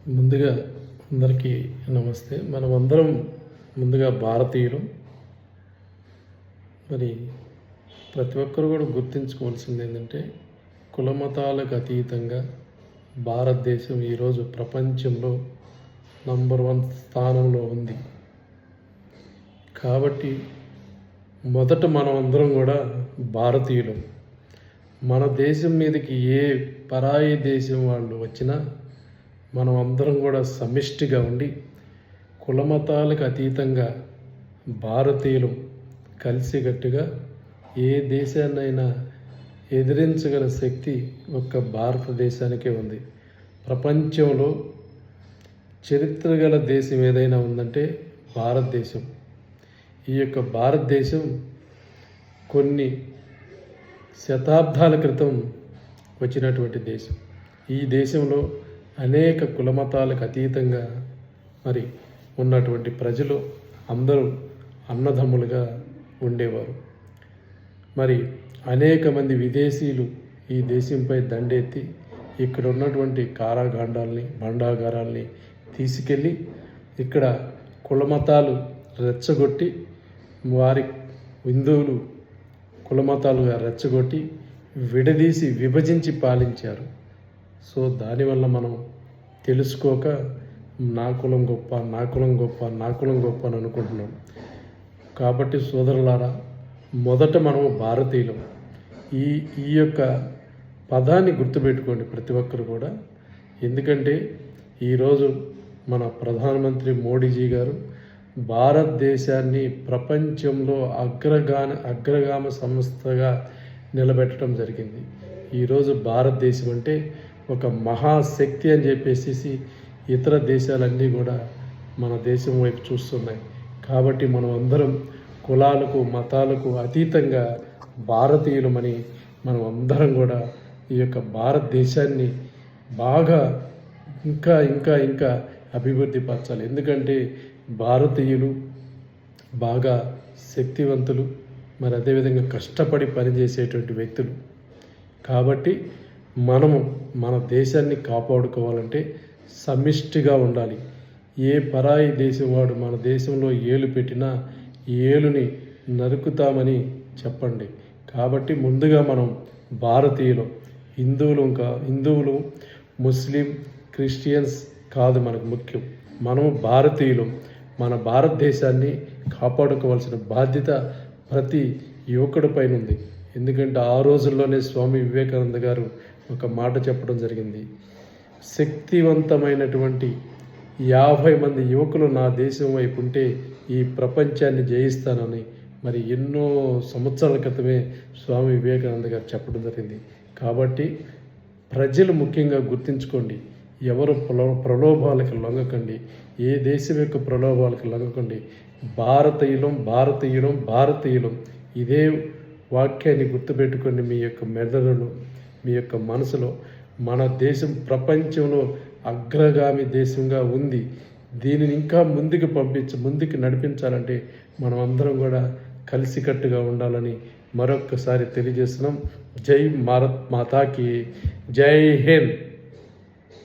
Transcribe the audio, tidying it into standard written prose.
ముందుగా అందరికీ నమస్తే. మనమందరం ముందుగా భారతీయులు. మరి ప్రతి ఒక్కరు కూడా గుర్తుంచుకోవాల్సింది ఏంటంటే, కులమతాలకు అతీతంగా భారతదేశం ఈరోజు ప్రపంచంలో నంబర్ 1 స్థానంలో ఉంది. కాబట్టి మొదట మనం అందరం కూడా భారతీయులు. మన దేశం మీదకి ఏ పరాయి దేశం వాళ్ళు వచ్చినా మనం అందరం కూడా సమిష్టిగా ఉండి కులమతాలకు అతీతంగా భారతీయులు కలిసికట్టుగా ఏ దేశాన్నైనా ఎదిరించగల శక్తి ఒక్క భారతదేశానికే ఉంది. ప్రపంచంలో చరిత్ర గల దేశం ఏదైనా ఉందంటే భారతదేశం. ఈ యొక్క భారతదేశం కొన్ని శతాబ్దాల క్రితం వచ్చినటువంటి దేశం. ఈ దేశంలో అనేక కులమతాలకు అతీతంగా మరి ఉన్నటువంటి ప్రజలు అందరూ అన్నదమ్ములుగా ఉండేవారు. మరి అనేక మంది విదేశీయులు ఈ దేశంపై దండెత్తి ఇక్కడ ఉన్నటువంటి కారాగాండాల్ని భండాగారాల్ని తీసుకెళ్ళి ఇక్కడ కులమతాలు రెచ్చగొట్టి వారి హిందువులు కులమతాలుగా రెచ్చగొట్టి విడదీసి విభజించి పాలించారు. సో దానివల్ల మనం తెలుసుకోక నా కులం గొప్ప, నా కులం గొప్ప, నా కులం గొప్ప అని అనుకుంటున్నాం. కాబట్టి సోదరులారా, మొదట మనం భారతీయులం. ఈ యొక్క పదాన్ని గుర్తుపెట్టుకోండి ప్రతి ఒక్కరు కూడా. ఎందుకంటే ఈరోజు మన ప్రధానమంత్రి మోడీజీ గారు భారతదేశాన్ని ప్రపంచంలో అగ్రగామ సంస్థగా నిలబెట్టడం జరిగింది. ఈరోజు భారతదేశం అంటే ఒక మహాశక్తి అని చెప్పేసి ఇతర దేశాలన్నీ కూడా మన దేశం వైపు చూస్తున్నాయి. కాబట్టి మనం అందరం కులాలకు మతాలకు అతీతంగా భారతీయులమని మనం అందరం కూడా ఈ యొక్క భారతదేశాన్ని బాగా ఇంకా ఇంకా ఇంకా అభివృద్ధి పరచాలి. ఎందుకంటే భారతీయులు బాగా శక్తివంతులు, మరి అదేవిధంగా కష్టపడి పనిచేసేటువంటి వ్యక్తులు. కాబట్టి మనము మన దేశాన్ని కాపాడుకోవాలంటే సమిష్టిగా ఉండాలి. ఏ పరాయి దేశం వాడు మన దేశంలో ఏలు పెట్టినా ఏలుని నరుకుతామని చెప్పండి. కాబట్టి ముందుగా మనం భారతీయులు, హిందువులు ముస్లిం క్రిస్టియన్స్ కాదు మనకు ముఖ్యం. మనం భారతీయులు. మన భారతదేశాన్ని కాపాడుకోవాల్సిన బాధ్యత ప్రతి యువకుడి పైన ఉంది. ఎందుకంటే ఆ రోజుల్లోనే స్వామి వివేకానంద గారు ఒక మాట చెప్పడం జరిగింది. శక్తివంతమైనటువంటి 50 మంది యువకులు నా దేశం వైపు ఉంటే ఈ ప్రపంచాన్ని జయిస్తానని మరి ఎన్నో సంవత్సరాల క్రితమే స్వామి వివేకానంద గారు చెప్పడం జరిగింది. కాబట్టి ప్రజలు ముఖ్యంగా గుర్తుంచుకోండి, ఎవరు ప్రలోభాలకు లొంగకండి, ఏ దేశం యొక్క ప్రలోభాలకు లొంగకండి. భారతీయులం భారతీయులం భారతీయులం. ఇదే వాక్యాన్ని గుర్తుపెట్టుకోండి మీ యొక్క మెదడులో, మీ యొక్క మనసులో. మన దేశం ప్రపంచంలో అగ్రగామి దేశంగా ఉంది. దీనిని ఇంకా ముందుకు నడిపించాలంటే మనం అందరం కూడా కలిసికట్టుగా ఉండాలని మరొక్కసారి తెలియజేస్తున్నాం. జై భారత్ మాతాకి జై హింద్.